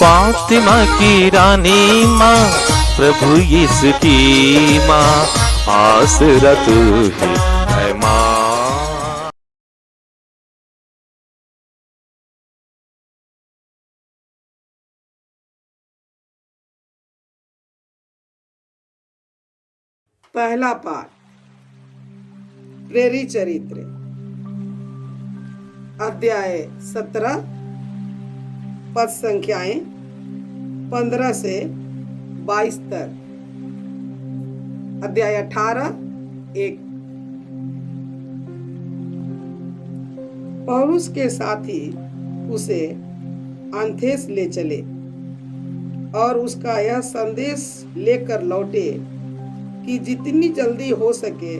फातिमा की रानी माँ, प्रभु यीशु की माँ, आसरा तू ही है माँ। पहला पाठ प्रेरित चरित्र अध्याय 17 पद संख्याएं 15 से 22 तक। अध्याय 18 1। पौलुस के साथी उसे एथेंस ले चले और उसका यह संदेश लेकर लौटे कि जितनी जल्दी हो सके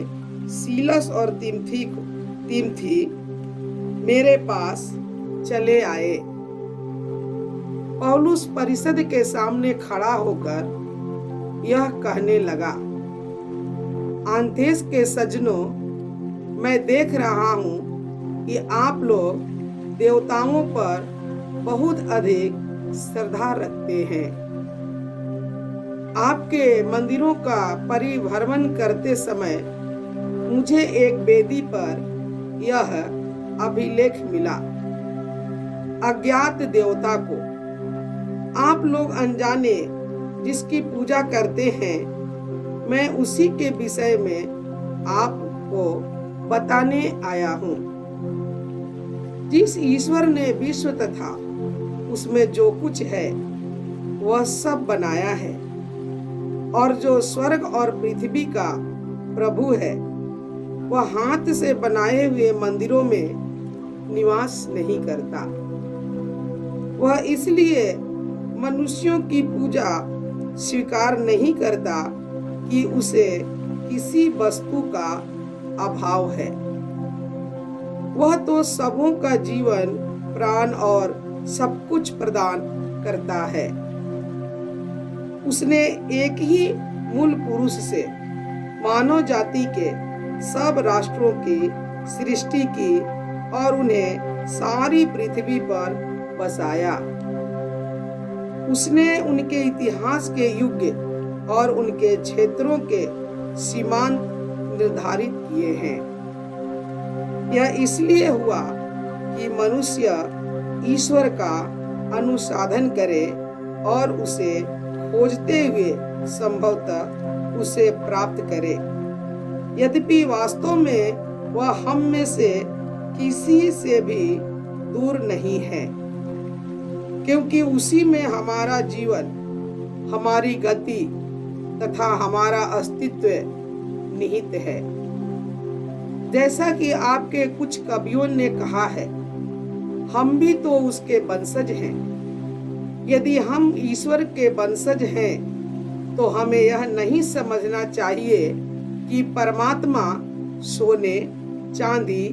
सीलस और तिमोथी मेरे पास चले आए। पौलुस परिषद के सामने खड़ा होकर यह कहने लगा, एथेंस के सज्जनों, मैं देख रहा हूँ कि आप लोग देवताओं पर बहुत अधिक श्रद्धा रखते हैं। आपके मंदिरों का परिभ्रमण करते समय मुझे एक वेदी पर यह अभिलेख मिला, अज्ञात देवता को आप लोग अनजाने जिसकी पूजा करते हैं, मैं उसी के विषय में आपको बताने आया हूँ। जिस ईश्वर ने विश्व तथा उसमें जो कुछ है वह सब बनाया है और जो स्वर्ग और पृथ्वी का प्रभु है, वह हाथ से बनाए हुए मंदिरों में निवास नहीं करता। वह इसलिए मनुष्यों की पूजा स्वीकार नहीं करता कि उसे किसी वस्तु का अभाव है। वह तो सबों का जीवन, प्राण और सब कुछ प्रदान करता है। उसने एक ही मूल पुरुष से मानव जाति के सब राष्ट्रों की सृष्टि की और उन्हें सारी पृथ्वी पर बसाया। उसने उनके इतिहास के युग और उनके क्षेत्रों के सीमांत निर्धारित किए हैं। यह इसलिए हुआ कि मनुष्य ईश्वर का अनुसंधान करे और उसे खोजते हुए संभवतः उसे प्राप्त करे। यद्यपि वास्तव में वह हम में से किसी से भी दूर नहीं है, क्योंकि उसी में हमारा जीवन, हमारी गति तथा हमारा अस्तित्व निहित है। जैसा कि आपके कुछ कवियों ने कहा है, हम भी तो उसके वंशज हैं। यदि हम ईश्वर के वंशज हैं तो हमें यह नहीं समझना चाहिए कि परमात्मा सोने, चांदी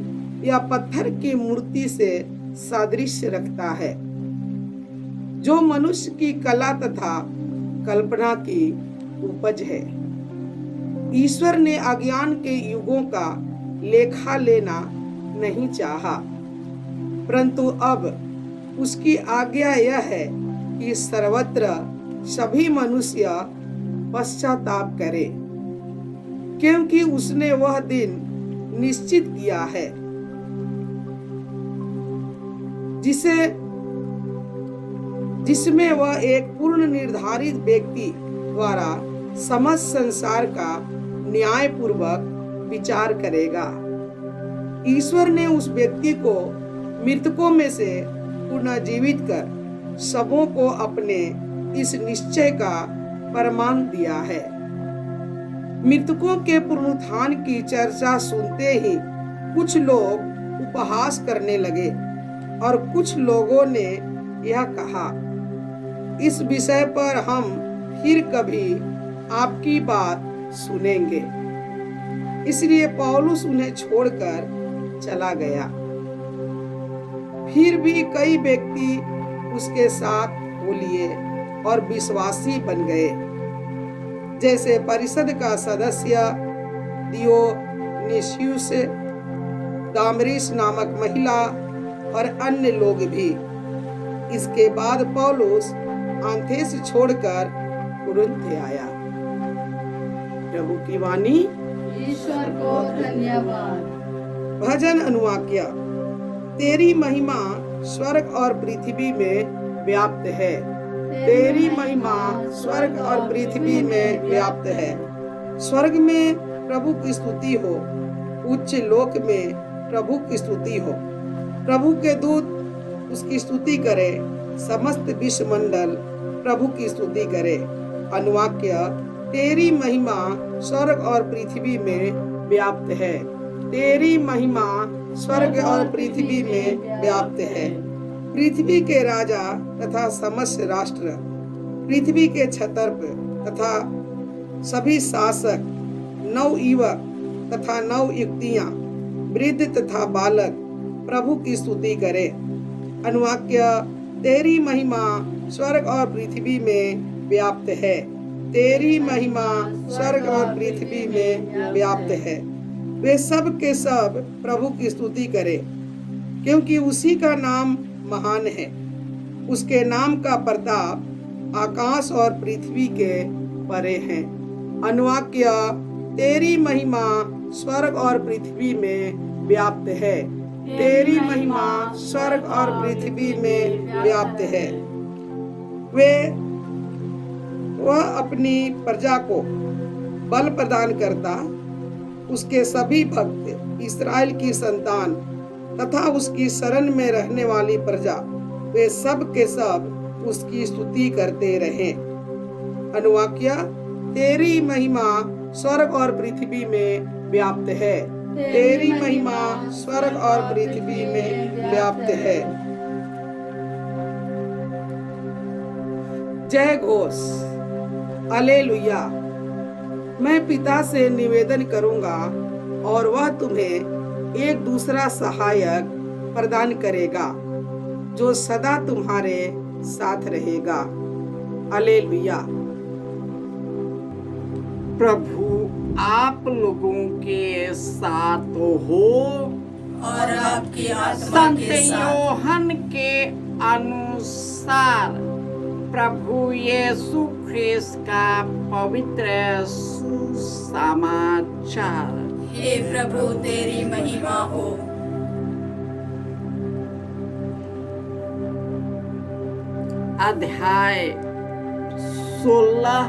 या पत्थर की मूर्ति से सादृश्य रखता है, जो मनुष्य की कला तथा कल्पना की उपज है। ईश्वर ने अज्ञान के युगों का लेखा लेना नहीं चाहा, परंतु अब उसकी आज्ञा यह है कि सर्वत्र सभी मनुष्य पश्चाताप करें, क्योंकि उसने वह दिन निश्चित किया है जिसमें वह एक पूर्ण निर्धारित व्यक्ति द्वारा समस्त संसार का न्याय पूर्वक विचार करेगा। ईश्वर ने उस व्यक्ति को मृतकों में से पुनर्जीवित कर सबों को अपने इस निश्चय का प्रमाण दिया है। मृतकों के पुनरुत्थान की चर्चा सुनते ही कुछ लोग उपहास करने लगे और कुछ लोगों ने यह कहा, इस विषय पर हम फिर कभी आपकी बात सुनेंगे। इसलिए पौलुस उन्हें छोड़कर चला गया। फिर भी कई व्यक्ति उसके साथ हो लिए और विश्वासी बन गए, जैसे परिषद का सदस्य दियोनिसियुस, दामरिस नामक महिला और अन्य लोग भी। इसके बाद पौलुस आंथेस छोड़कर कुरिन्थ आया। प्रभु की वाणी। ईश्वर को धन्यवाद। भजन अनुवाक्य। तेरी महिमा स्वर्ग और पृथ्वी में व्याप्त है। तेरी महिमा स्वर्ग और पृथ्वी में व्याप्त है। स्वर्ग में प्रभु की स्तुति हो, उच्च लोक में प्रभु की स्तुति हो। प्रभु के दूत उसकी स्तुति करे, समस्त विश्व मंडल प्रभु की स्तुति करे। अनुवाक्य। तेरी महिमा स्वर्ग और पृथ्वी में व्याप्त है। तेरी महिमा स्वर्ग और पृथ्वी में व्याप्त है। पृथ्वी के राजा तथा समस्त राष्ट्र, पृथ्वी के क्षत्रप तथा सभी शासक, नवयुवक तथा नवयुवतियां, वृद्ध तथा बालक प्रभु की स्तुति करे। अनुवाक्य। तेरी महिमा स्वर्ग और पृथ्वी में व्याप्त है। तेरी महिमा स्वर्ग और पृथ्वी में व्याप्त है। वे सब के सब प्रभु की स्तुति करे, क्योंकि उसी का नाम महान है। उसके नाम का प्रताप आकाश और पृथ्वी के परे है। अनुवाक्य। तेरी महिमा स्वर्ग और पृथ्वी में व्याप्त है। तेरी महिमा स्वर्ग और पृथ्वी में व्याप्त है। वह अपनी प्रजा को बल प्रदान करता। उसके सभी भक्त, इस्राएल की संतान तथा उसकी शरण में रहने वाली प्रजा, वे सब के सब उसकी स्तुति करते रहे। अनुवाक्य। तेरी महिमा स्वर्ग और पृथ्वी में व्याप्त है। तेरी महिमा स्वर्ग और पृथ्वी में व्याप्त है। जय घोष। हालेलुया। मैं पिता से निवेदन करूंगा और वह तुम्हें एक दूसरा सहायक प्रदान करेगा, जो सदा तुम्हारे साथ रहेगा। हालेलुया। प्रभु आप लोगों के साथ हो और आपकी आत्मा संत के साथ। योहन के अनुसार प्रभु यीशु ख्रिस्त का पवित्र सुसमाचार। हे प्रभु तेरी महिमा हो। अध्याय 16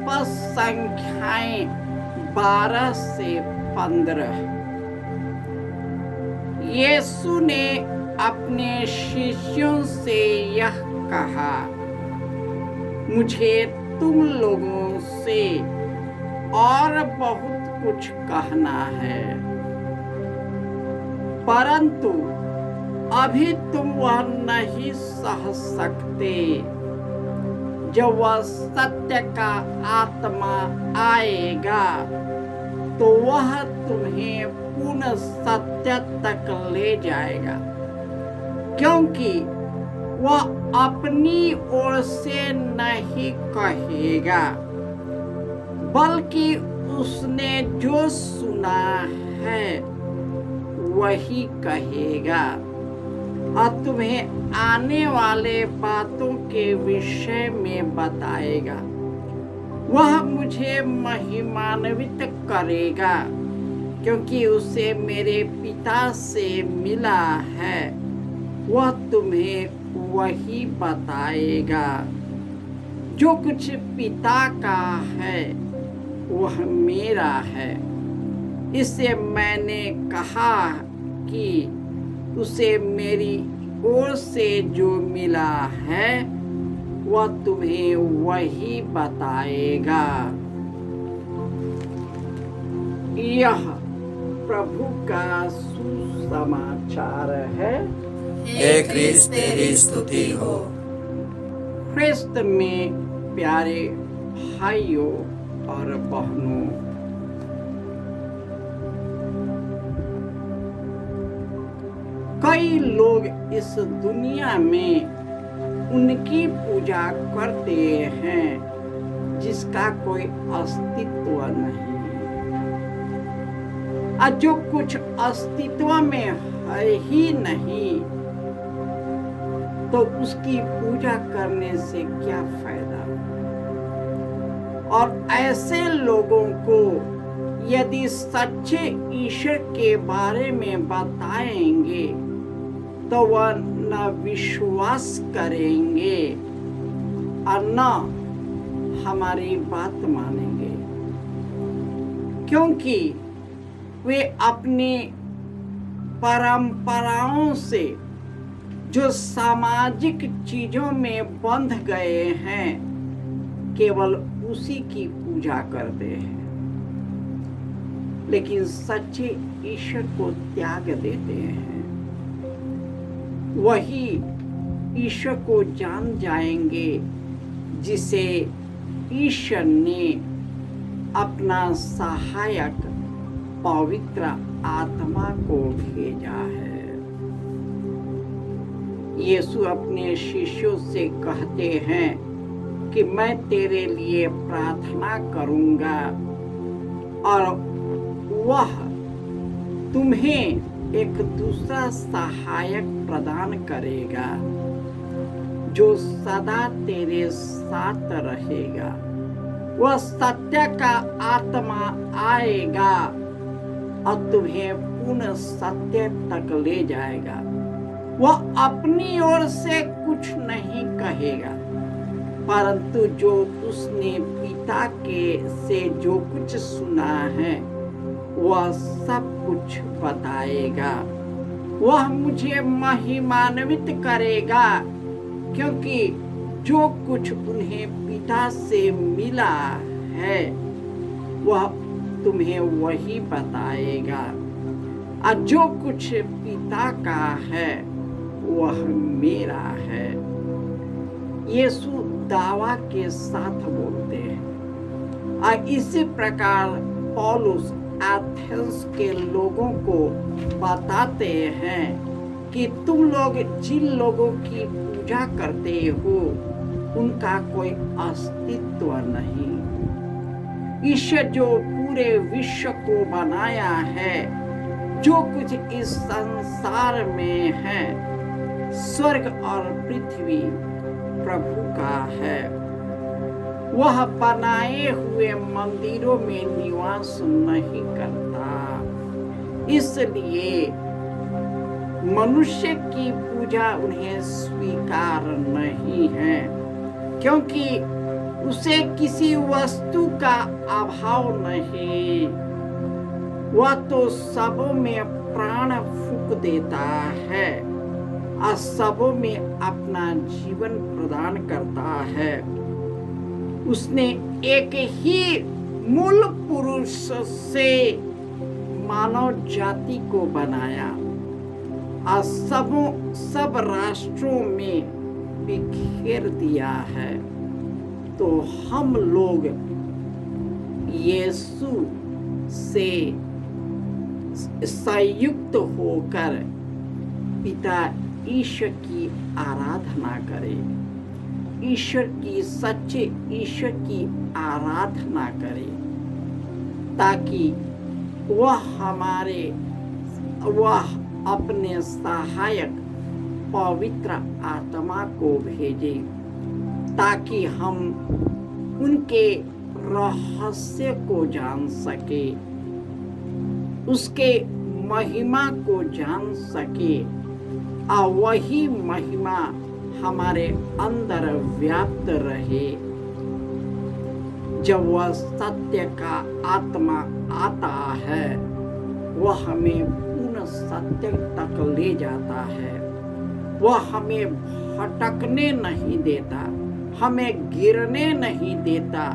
पद संख्याएं 12 से 15। यीशु ने अपने शिष्यों से यह कहा, मुझे तुम लोगों से और बहुत कुछ कहना है, परंतु अभी तुम वह नहीं सह सकते। जब वह सत्य का आत्मा आएगा तो वह तुम्हें पूर्ण सत्य तक ले जाएगा, क्योंकि वह अपनी ओर से नहीं कहेगा, बल्कि उसने जो सुना है वही कहेगा और तुम्हें आने वाले बातों के विषय में बताएगा। वह मुझे महिमान्वित करेगा, क्योंकि उसे मेरे पिता से मिला है। वह तुम्हें वही बताएगा। जो कुछ पिता का है वह मेरा है। इससे मैंने कहा कि उसे मेरी ओर से जो मिला है वह तुम्हें वही बताएगा। यह प्रभु का सुसमाचार है। हे ख्रिस्त तेरी स्तुति हो। ख्रिस्त में प्यारे भाइयों और बहनों, कई लोग इस दुनिया में उनकी पूजा करते हैं जिसका कोई अस्तित्व नहीं, और जो कुछ अस्तित्व में है ही नहीं तो उसकी पूजा करने से क्या फायदा? और ऐसे लोगों को यदि सच्चे ईश्वर के बारे में बताएंगे तो वह न विश्वास करेंगे और न हमारी बात मानेंगे, क्योंकि वे अपनी परंपराओं से जो सामाजिक चीजों में बंध गए हैं, केवल उसी की पूजा करते हैं, लेकिन सच्चे ईश्वर को त्याग देते हैं। वही ईश्वर को जान जाएंगे जिसे ईश्वर ने अपना सहायक पवित्र आत्मा को भेजा है। यीशु अपने शिष्यों से कहते हैं कि मैं तेरे लिए प्रार्थना करूंगा और वह तुम्हें एक दूसरा सहायक प्रदान करेगा जो सदा तेरे साथ रहेगा। वह सत्य का आत्मा आएगा और तुम्हें पूर्ण सत्य तक ले जाएगा। वह अपनी ओर से कुछ नहीं कहेगा, परंतु जो उसने पिता के से जो कुछ सुना है वह सब कुछ बताएगा। वह मुझे महिमान्वित करेगा, क्योंकि जो कुछ उन्हें पिता से मिला है वह तुम्हें वही बताएगा, और जो कुछ पिता का है वह मेरा है। यीशु दावा के साथ बोलते हैं। और इसी प्रकार पौलुस एथेंस के लोगों को बताते हैं कि तुम लोग जिन लोगों की पूजा करते हो उनका कोई अस्तित्व नहीं। ईश्वर जो पूरे विश्व को बनाया है, जो कुछ इस संसार में है, स्वर्ग और पृथ्वी प्रभु का है। वह बनाए हुए मंदिरों में निवास नहीं करता, इसलिए मनुष्य की पूजा उन्हें स्वीकार नहीं है, क्योंकि उसे किसी वस्तु का अभाव नहीं। वह तो सबों में प्राण फूंक देता है और सबों में अपना जीवन प्रदान करता है। उसने एक ही मूल पुरुष से मानव जाति को बनाया और सब राष्ट्रों में बिखेर दिया है। तो हम लोग यीशु से संयुक्त होकर पिता ईश्वर की आराधना करें, सच्चे ईश्वर की आराधना करें, ताकि वह अपने सहायक पवित्र आत्मा को भेजे, ताकि हम उनके रहस्य को जान सके, उसके महिमा को जान सके, और वही महिमा हमारे अंदर व्याप्त रहे। जब वह सत्य का आत्मा आता है, वह हमें पूर्ण सत्य तक ले जाता है। वह हमें भटकने नहीं देता, हमें गिरने नहीं देता,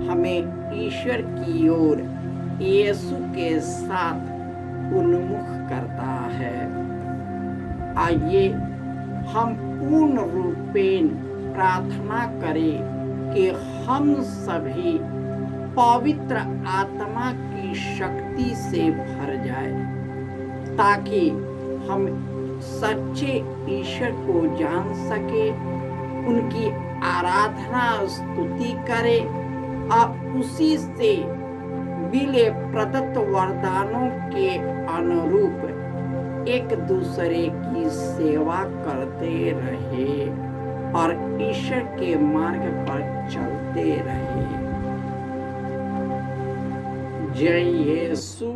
हमें ईश्वर की ओर यीशु के साथ उन्मुख करता है। आइए हम पूर्ण रूपेण प्रार्थना करें कि हम सभी पवित्र आत्मा की शक्ति से भर जाए, ताकि हम सच्चे ईश्वर को जान सके, उनकी आराधना स्तुति करें और उसी से मिले प्रदत्त वरदानों के अनुरूप एक दूसरे की सेवा करते रहे और ईश्वर के मार्ग पर चलते रहे। जय यीशु।